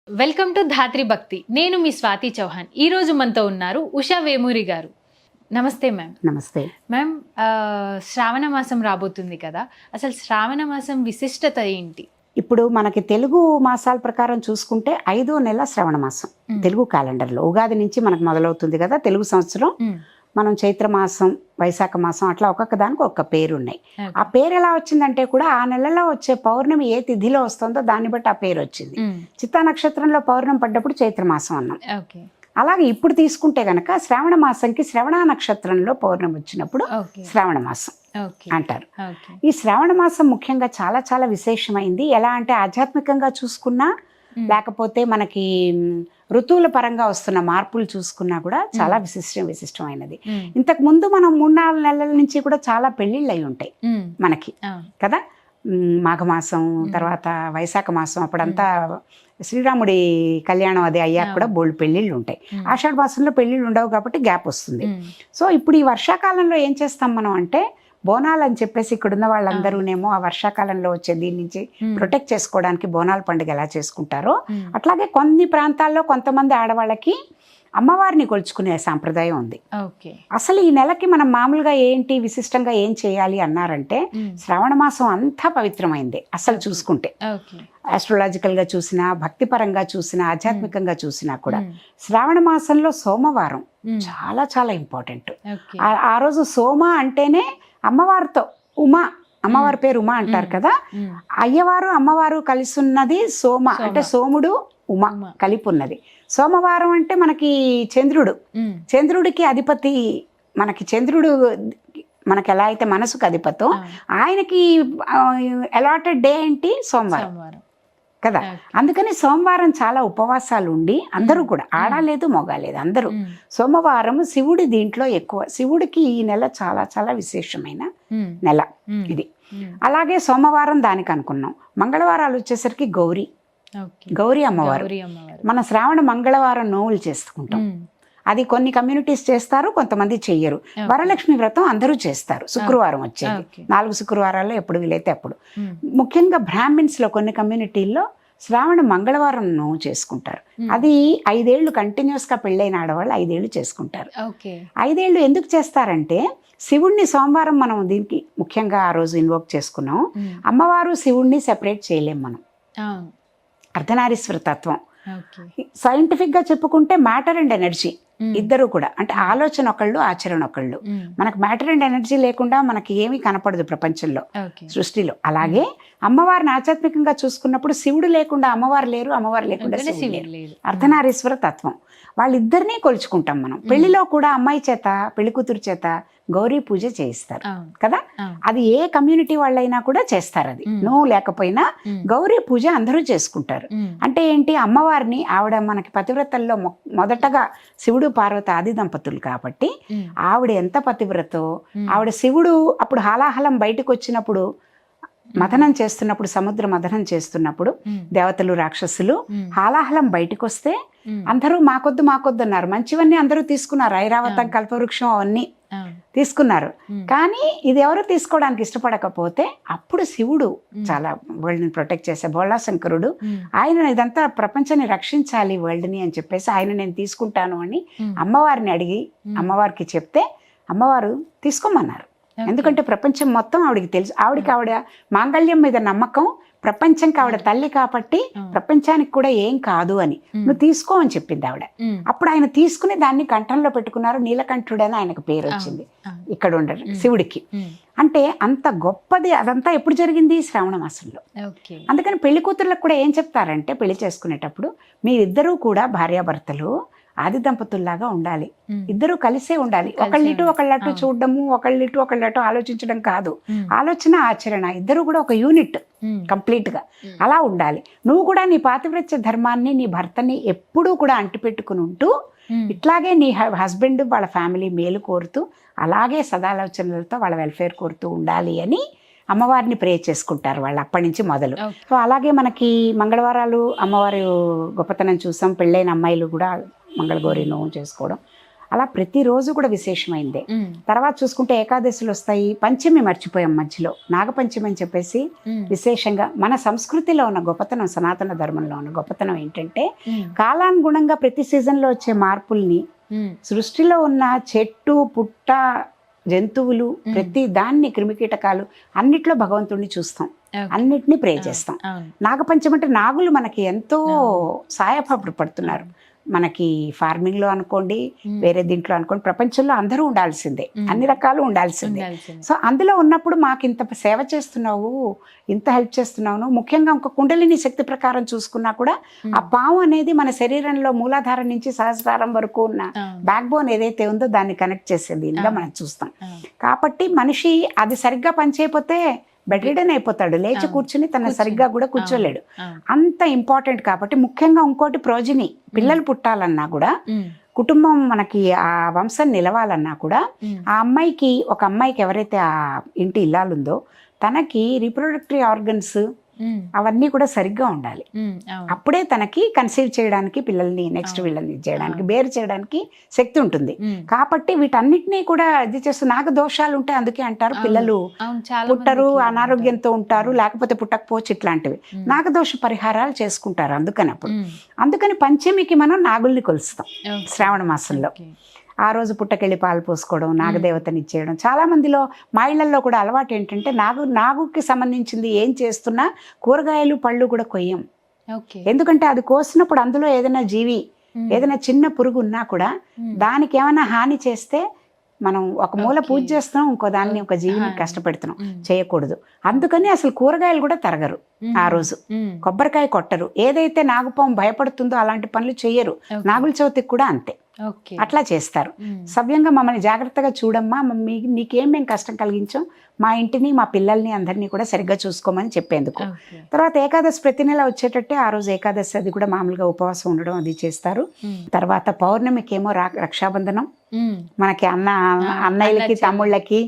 Welcome to ధాత్రి భక్తి. నేను మీ స్వాతి చౌహాన్. ఈ రోజు మనతో ఉన్నారు ఉషా వేమూరి గారు. నమస్తే మ్యామ్. నమస్తే మ్యామ్, శ్రావణ మాసం రాబోతుంది కదా, అసలు శ్రావణ మాసం విశిష్టత ఏంటి? ఇప్పుడు మనకి తెలుగు మాసాల ప్రకారం చూసుకుంటే 5వ నెల శ్రవణ మాసం. తెలుగు క్యాలెండర్లో ఉగాది నుంచి మనకు మొదలవుతుంది కదా తెలుగు సంవత్సరం. మనం చైత్ర మాసం, వైశాఖ మాసం అట్లా ఒక్కొక్క దానికి ఒక్క పేరు ఉన్నాయి. ఆ పేరు ఎలా వచ్చిందంటే కూడా ఆ నెలలో వచ్చే పౌర్ణమి ఏ తిథిలో వస్తుందో దాన్ని బట్టి ఆ పేరు వచ్చింది. చిత్తా నక్షత్రంలో పౌర్ణమి పడ్డప్పుడు చైత్ర మాసం అన్నాం. అలాగే ఇప్పుడు తీసుకుంటే గనక శ్రావణ మాసంకి శ్రవణ నక్షత్రంలో పౌర్ణమి వచ్చినప్పుడు శ్రావణ మాసం అంటారు. ఈ శ్రావణ మాసం ముఖ్యంగా చాలా చాలా విశేషమైంది. ఎలా అంటే ఆధ్యాత్మికంగా చూసుకున్నా, లేకపోతే మనకి ఋతువుల పరంగా వస్తున్న మార్పులు చూసుకున్నా కూడా చాలా విశిష్టమైనది. ఇంతకు ముందు మనం 3-4 నెలల నుంచి కూడా చాలా పెళ్లిళ్ళు అయి ఉంటాయి మనకి కదా. మాఘమాసం తర్వాత వైశాఖ మాసం అప్పుడంతా శ్రీరాముడి కళ్యాణం అది అయ్యాక కూడా బోల్డ్ పెళ్లిళ్ళు ఉంటాయి. ఆషాఢ మాసంలో పెళ్లిళ్ళు ఉండవు కాబట్టి గ్యాప్ వస్తుంది. సో ఇప్పుడు ఈ వర్షాకాలంలో ఏం చేస్తాం మనం అంటే బోనాలు అని చెప్పేసి ఇక్కడున్న వాళ్ళందరూనేమో ఆ వర్షాకాలంలో వచ్చే దీని నుంచి ప్రొటెక్ట్ చేసుకోవడానికి బోనాల పండుగ ఎలా చేసుకుంటారో అట్లాగే కొన్ని ప్రాంతాల్లో కొంతమంది ఆడవాళ్ళకి అమ్మవారిని కొలుచుకునే సాంప్రదాయం ఉంది. అసలు ఈ నెలకి మనం మామూలుగా ఏంటి విశిష్టంగా ఏం చేయాలి అన్నారంటే శ్రావణ మాసం అంతా పవిత్రమైంది. అసలు చూసుకుంటే ఆస్ట్రాలజికల్ గా చూసినా, భక్తిపరంగా చూసినా, ఆధ్యాత్మికంగా చూసినా కూడా శ్రావణ మాసంలో సోమవారం చాలా చాలా ఇంపార్టెంట్. ఆ రోజు సోమ అంటేనే అమ్మవారితో ఉమా, అమ్మవారి పేరు ఉమా అంటారు కదా. అయ్యవారు అమ్మవారు కలిసి ఉన్నది సోమ అంటే సోముడు ఉమా కలిపి ఉన్నది. సోమవారం అంటే మనకి చంద్రుడికి అధిపతి. మనకి చంద్రుడు మనకి ఎలా అయితే మనసుకు అధిపతో ఆయనకి అలాటెడ్ డే ఏంటి సోమవారం కదా. అందుకని సోమవారం చాలా ఉపవాసాలు ఉండి అందరూ కూడా ఆడలేదు మొగాలేదు అందరూ సోమవారం శివుడి దీంట్లో ఎక్కువ. శివుడికి ఈ నెల చాలా చాలా విశేషమైన నెల ఇది. అలాగే సోమవారం దానికి అనుకున్నాం. మంగళవారాలు వచ్చేసరికి గౌరీ అమ్మవారు. మన శ్రావణ మంగళవారం నోవులు చేసుకుంటాం. అది కొన్ని కమ్యూనిటీస్ చేస్తారు, కొంతమంది చెయ్యరు. వరలక్ష్మి వ్రతం అందరూ చేస్తారు. శుక్రవారం వచ్చేది 4 శుక్రవారాల్లో ఎప్పుడు వీలైతే అప్పుడు. ముఖ్యంగా బ్రాహ్మిన్స్ లో కొన్ని కమ్యూనిటీల్లో శ్రావణ మంగళవారం నోవు చేసుకుంటారు. అది 5 ఏళ్ళు కంటిన్యూస్ గా పెళ్ళైన ఆడవాళ్ళు 5 ఏళ్ళు చేసుకుంటారు. 5 ఏళ్ళు ఎందుకు చేస్తారంటే శివుణ్ణి సోమవారం మనం దీనికి ముఖ్యంగా ఆ రోజు ఇన్వోక్ చేసుకున్నాం. అమ్మవారు శివుణ్ణి సెపరేట్ చేయలేం మనం. అర్ధనారీశ్వర తత్వం. సైంటిఫిక్ గా చెప్పుకుంటే మ్యాటర్ అండ్ ఎనర్జీ ఇద్దరు కూడా, అంటే ఆలోచన ఒకళ్ళు ఆచరణ ఒకళ్ళు. మనకు మ్యాటర్ అండ్ ఎనర్జీ లేకుండా మనకి ఏమీ కనపడదు ప్రపంచంలో, సృష్టిలో. అలాగే అమ్మవారిని ఆధ్యాత్మికంగా చూసుకున్నప్పుడు శివుడు లేకుండా అమ్మవారు లేరు, అమ్మవారు లేకుండా శివుడు లేరు. అర్ధనారీశ్వర తత్వం. వాళ్ళిద్దరినీ కొలుచుకుంటాం మనం. పెళ్లిలో కూడా అమ్మాయి చేత, పెళ్లి కూతురు చేత గౌరీ పూజ చేయిస్తారు కదా. అది ఏ కమ్యూనిటీ వాళ్ళైనా కూడా చేస్తారు. అది నువ్వు లేకపోయినా గౌరీ పూజ అందరూ చేసుకుంటారు. అంటే ఏంటి, అమ్మవారిని ఆవిడ మనకి పతివ్రతల్లో మొదటగా శివుడు పార్వతి ఆది దంపతులు కాబట్టి ఆవిడ ఎంత పతివ్రతో, ఆవిడ శివుడు అప్పుడు హాలాహలం బయటకు వచ్చినప్పుడు మథనం చేస్తున్నప్పుడు, సముద్ర మథనం చేస్తున్నప్పుడు దేవతలు రాక్షసులు హాలాహలం బయటకు వస్తే అందరూ మాకొద్దు అన్నారు. మంచివన్నీ అందరూ తీసుకున్నారు. ఐరావతం, కల్పవృక్షం అవన్నీ తీసుకున్నారు. కానీ ఇది ఎవరు తీసుకోవడానికి ఇష్టపడకపోతే అప్పుడు శివుడు చాలా వరల్డ్ని ప్రొటెక్ట్ చేసే బోళాశంకరుడు ఆయన ఇదంతా ప్రపంచాన్ని రక్షించాలి వరల్డ్ని అని చెప్పేసి ఆయన నేను తీసుకుంటాను అని అమ్మవారిని అడిగి అమ్మవారికి చెప్తే అమ్మవారు తీసుకోమన్నారు. ఎందుకంటే ప్రపంచం మొత్తం ఆవిడకి తెలుసు. ఆవిడ మాంగళ్యం మీద నమ్మకం, ప్రపంచంకి ఆవిడ తల్లి కాబట్టి ప్రపంచానికి కూడా ఏం కాదు అని నువ్వు తీసుకో అని చెప్పింది ఆవిడ. అప్పుడు ఆయన తీసుకుని దాన్ని కంఠంలో పెట్టుకున్నారు. నీలకంఠుడని ఆయనకు పేరు వచ్చింది ఇక్కడ ఉండరు శివుడికి. అంటే అంత గొప్పది. అదంతా ఎప్పుడు జరిగింది? శ్రావణ మాసంలో. అందుకని పెళ్లి కూతుర్లకు కూడా ఏం చెప్తారంటే పెళ్లి చేసుకునేటప్పుడు మీరిద్దరూ కూడా భార్యాభర్తలు ఆది దంపతుల్లాగా ఉండాలి. ఇద్దరు కలిసే ఉండాలి. ఒకళ్ళిటు ఒకళ్ళట్టు చూడడము, ఒకళ్ళిటు ఒకళ్ళట్టు ఆలోచించడం కాదు. ఆలోచన ఆచరణ ఇద్దరు కూడా ఒక యూనిట్ కంప్లీట్ గా అలా ఉండాలి. నువ్వు కూడా నీ పాతివ్రత్య ధర్మాన్ని, నీ భర్తని ఎప్పుడూ కూడా అంటిపెట్టుకుని ఉంటూ ఇట్లాగే నీ హస్బెండ్ వాళ్ళ ఫ్యామిలీ మేలు కోరుతూ అలాగే సదాలోచనలతో వాళ్ళ వెల్ఫేర్ కోరుతూ ఉండాలి అని అమ్మవారిని ప్రే చేసుకుంటారు వాళ్ళు అప్పటి నుంచి మొదలు. సో అలాగే మనకి మంగళవారాలు అమ్మవారి గొప్పతనం చూసాం. పెళ్ళైన అమ్మాయిలు కూడా మంగళగౌరి నోము చేసుకోవడం. అలా ప్రతిరోజు కూడా విశేషమైందే. తర్వాత చూసుకుంటే ఏకాదశులు వస్తాయి, పంచమి మర్చిపోయాం మధ్యలో, నాగపంచమి అని చెప్పేసి విశేషంగా మన సంస్కృతిలో ఉన్న గొప్పతనం, సనాతన ధర్మంలో ఉన్న గొప్పతనం ఏంటంటే కాలానుగుణంగా ప్రతి సీజన్లో వచ్చే మార్పుల్ని, సృష్టిలో ఉన్న చెట్టు పుట్ట జంతువులు ప్రతి దాన్ని, క్రిమికీటకాలు అన్నిట్లో భగవంతుడిని చూస్తాం, అన్నిటినీ ప్రే చేస్తాం. నాగపంచమి అంటే నాగులు మనకి ఎంతో సహాయపడుతున్నారు. మనకి ఫార్మింగ్లో అనుకోండి, వేరే దీంట్లో అనుకోండి, ప్రపంచంలో అందరూ ఉండాల్సిందే, అన్ని రకాలు ఉండాల్సిందే. సో అందులో ఉన్నప్పుడు మాకు ఇంత సేవ చేస్తున్నావు, ఇంత హెల్ప్ చేస్తున్నావు. ముఖ్యంగా ఒక కుండలిని శక్తి ప్రకారం చూసుకున్నా కూడా ఆ పాము అనేది మన శరీరంలో మూలాధారం నుంచి సహస్రారం వరకు ఉన్న బ్యాక్ బోన్ ఏదైతే ఉందో దాన్ని కనెక్ట్ చేసేది ఇందులో మనం చూస్తాం. కాబట్టి మనిషి అది సరిగ్గా పనిచేయకపోతే బెడ్ రిడన్ అయిపోతాడు, లేచి కూర్చుని తన సరిగ్గా కూడా కూర్చోలేడు. అంత ఇంపార్టెంట్. కాబట్టి ముఖ్యంగా ఇంకోటి ప్రోజిని, పిల్లలు పుట్టాలన్నా కూడా, కుటుంబం మనకి ఆ వంశం నిలవాలన్నా కూడా, ఆ అమ్మాయికి, ఒక అమ్మాయికి ఎవరైతే ఆ ఇంటి ఇల్లాలుందో తనకి రీప్రొడక్టరీ ఆర్గన్స్ అవన్నీ కూడా సరిగ్గా ఉండాలి. అప్పుడే తనకి కన్సీవ్ చేయడానికి, పిల్లల్ని నెక్స్ట్ వీళ్ళని చేయడానికి, బేర్ చేయడానికి శక్తి ఉంటుంది. కాబట్టి వీటన్నిటినీ కూడా ఇది చేస్తూ, నాగ దోషాలు ఉంటాయి, అందుకే అంటారు పిల్లలు పుట్టరు, అనారోగ్యంతో ఉంటారు, లేకపోతే పుట్టకపోవచ్చు, ఇట్లాంటివి నాగదోష పరిహారాలు చేసుకుంటారు. అందుకని పంచమికి మనం నాగుల్ని కొలుస్తాం శ్రావణ మాసంలో. ఆ రోజు పుట్టకెళ్ళి పాలు పోసుకోవడం, నాగదేవతని ఇచ్చేయడం. చాలా మందిలో మా ఇళ్లలో కూడా అలవాటు ఏంటంటే నాగుకి సంబంధించింది ఏం చేస్తున్నా కూరగాయలు పళ్ళు కూడా కొయ్యం. ఎందుకంటే అది కోసినప్పుడు అందులో ఏదైనా జీవి, ఏదైనా చిన్న పురుగు ఉన్నా కూడా దానికి ఏమైనా హాని చేస్తే మనం ఒక మూల పూజ చేస్తున్నాం, ఇంకో దాన్ని, ఒక జీవిని కష్టపెడుతున్నాం, చేయకూడదు. అందుకని అసలు కూరగాయలు కూడా తరగరు ఆ రోజు, కొబ్బరికాయ కొట్టరు. ఏదైతే నాగుపాము భయపడుతుందో అలాంటి పనులు చెయ్యరు. నాగుల చవితికి కూడా అంతే, అట్లా చేస్తారు. సవ్యంగా మమ్మల్ని జాగ్రత్తగా చూడమ్మా, నీకేం మేము కష్టం కలిగించాం, మా ఇంటిని, మా పిల్లల్ని, అందరినీ కూడా సరిగ్గా చూసుకోమని చెప్పేందుకు. తర్వాత ఏకాదశి ప్రతి నెల వచ్చేటట్టే ఆ రోజు ఏకాదశి, అది కూడా మామూలుగా ఉపవాసం ఉండడం అది చేస్తారు. తర్వాత పౌర్ణమికి ఏమో రక్షాబంధనం, మనకి అన్నయ్యలకి, తమ్ముళ్ళకి,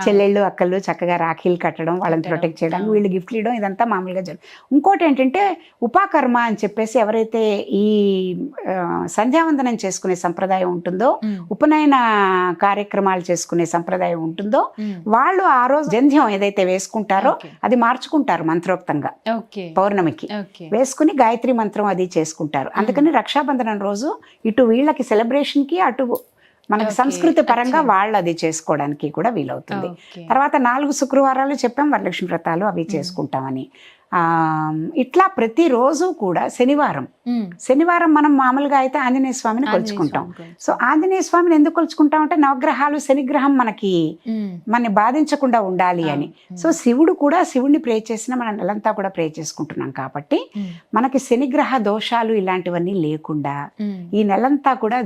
చెల్లెళ్ళు, అక్కళ్ళు చక్కగా రాఖీలు కట్టడం, వాళ్ళని ప్రొటెక్ట్ చేయడం, వీళ్ళు గిఫ్ట్లు ఇవ్వడం, ఇదంతా మామూలుగా జరుగుతుంది. ఇంకోటి ఏంటంటే ఉపాకర్మ అని చెప్పేసి, ఎవరైతే ఈ సంధ్యావందనం చేసుకునే సంప్రదాయం ఉంటుందో, ఉపనయన కార్యక్రమాలు చేసుకునే సంప్రదాయం ఉంటుందో, వాళ్ళు ఆ రోజు జంధ్యం ఏదైతే వేసుకుంటారో అది మార్చుకుంటారు మంత్రోక్తంగా. పౌర్ణమికి వేసుకుని గాయత్రి మంత్రం అది చేసుకుంటారు. అందుకని రక్షాబంధనం రోజు ఇటు వీళ్ళకి సెలబ్రేషన్కి, అటు మనకి సంస్కృతి పరంగా వాళ్ళు అది చేసుకోవడానికి కూడా వీలవుతుంది. తర్వాత 4 శుక్రవారాలు చెప్పాం, వరలక్ష్మి వ్రతాలు అవి చేసుకుంటామని. ఇట్లా ప్రతిరోజు కూడా శనివారం మనం మామూలుగా అయితే ఆంజనేయ స్వామిని కొలుచుకుంటాం. సో ఆంజనేయ స్వామిని ఎందుకు కొలుచుకుంటాం అంటే నవగ్రహాలు, శనిగ్రహం మనని బాధించకుండా ఉండాలి అని. సో శివుడు కూడా, శివుడిని ప్రే చేసిన మన నెలంతా కూడా ప్రే చేసుకుంటున్నాం. కాబట్టి మనకి శనిగ్రహ దోషాలు ఇలాంటివన్నీ లేకుండా ఈ నెలంతా కూడా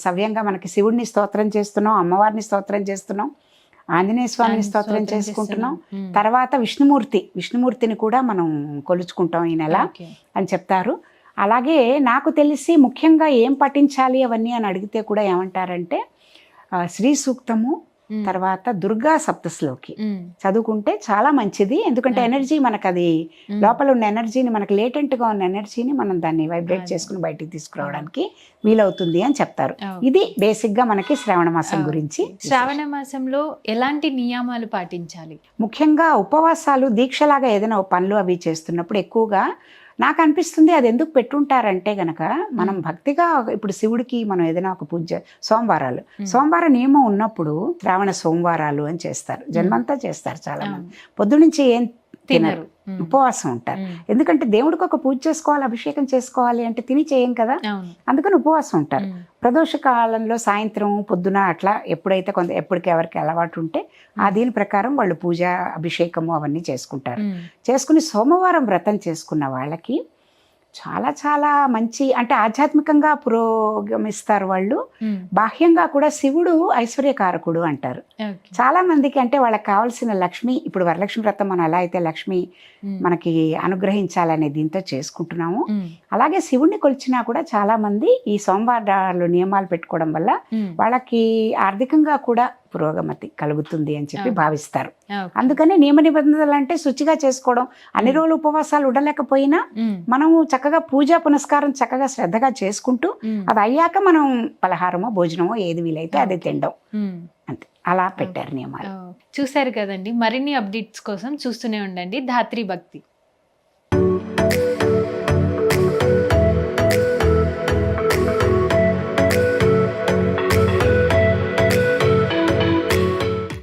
సవ్యంగా మనకి శివుడిని స్తోత్రం చేస్తున్నాం, అమ్మవారిని స్తోత్రం చేస్తున్నాం, ఆంజనేయ స్వామిని స్తోత్రం చేసుకుంటున్నాం. తర్వాత విష్ణుమూర్తిని కూడా మనం కొలుచుకుంటాం ఈ నెల అని చెప్తారు. అలాగే నాకు తెలిసి ముఖ్యంగా ఏం పఠించాలి అవన్నీ అని అడిగితే కూడా ఏమంటారంటే శ్రీ సూక్తము, తర్వాత దుర్గా సప్తశ్లోకి చదువుకుంటే చాలా మంచిది. ఎందుకంటే ఎనర్జీ మనకు, అది లోపల ఉన్న ఎనర్జీని, మనకు లేటెంట్గా ఉన్న ఎనర్జీని మనం దాన్ని వైబ్రేట్ చేసుకుని బయటికి తీసుకురావడానికి వీలవుతుంది అని చెప్తారు. ఇది బేసిక్గా మనకి శ్రావణ మాసం గురించి. శ్రావణ మాసంలో ఎలాంటి నియమాలు పాటించాలి? ముఖ్యంగా ఉపవాసాలు, దీక్షలాగా ఏదైనా పనులు అవి చేస్తున్నప్పుడు ఎక్కువగా నాకు అనిపిస్తుంది అది ఎందుకు పెట్టుంటారంటే గనక, మనం భక్తిగా ఇప్పుడు శివుడికి మనం ఏదైనా ఒక పూజ, సోమవార నియమం ఉన్నప్పుడు శ్రావణ సోమవారాలు అని చేస్తారు, జన్మంతా చేస్తారు చాలా మంది. పొద్దునుంచి ఏం తినరు, ఉపవాసం ఉంటారు. ఎందుకంటే దేవుడికి ఒక పూజ చేసుకోవాలి, అభిషేకం చేసుకోవాలి అంటే తిని చేయం కదా, అందుకని ఉపవాసం ఉంటారు. ప్రదోష కాలంలో సాయంత్రం, పొద్దున అట్లా ఎప్పుడైతే ఎప్పటికి ఎవరికి అలవాటు ఉంటే ఆ దీని ప్రకారం వాళ్ళు పూజ, అభిషేకము అవన్నీ చేసుకుంటారు. చేసుకుని సోమవారం వ్రతం చేసుకున్న వాళ్ళకి చాలా చాలా మంచి, అంటే ఆధ్యాత్మికంగా పురోగమిస్తారు వాళ్ళు. బాహ్యంగా కూడా శివుడు ఐశ్వర్యకారకుడు అంటారు చాలా మందికి. అంటే వాళ్ళకి కావాల్సిన లక్ష్మి, ఇప్పుడు వరలక్ష్మి వ్రతం మనం ఎలా అయితే లక్ష్మి మనకి అనుగ్రహించాలనే దీంతో చేసుకుంటున్నాము, అలాగే శివుడిని కొలిచినా కూడా చాలా మంది ఈ సోమవారాలు నియమాలు పెట్టుకోవడం వల్ల వాళ్ళకి ఆర్థికంగా కూడా పురోగమతి కలుగుతుంది అని చెప్పి Okay. భావిస్తారు. ఓకే. అందుకని నియమ నిబంధనలు అంటే శుచిగా చేసుకోవడం, అన్ని రోజులు ఉపవాసాలు ఉండలేకపోయినా ఉమ్, మనము చక్కగా పూజా పునస్కారం చక్కగా శ్రద్ధగా చేసుకుంటూ ఉమ్, అది అయ్యాక మనం పలహారమో భోజనమో ఏది వీలైతే అది Okay. తినడం ఉమ్. అంతే. అలా పెట్టారు నియమాలు. చూశారు కదండి. మరిన్ని అప్డేట్స్ కోసం చూస్తూనే ఉండండి ధాత్రి భక్తి.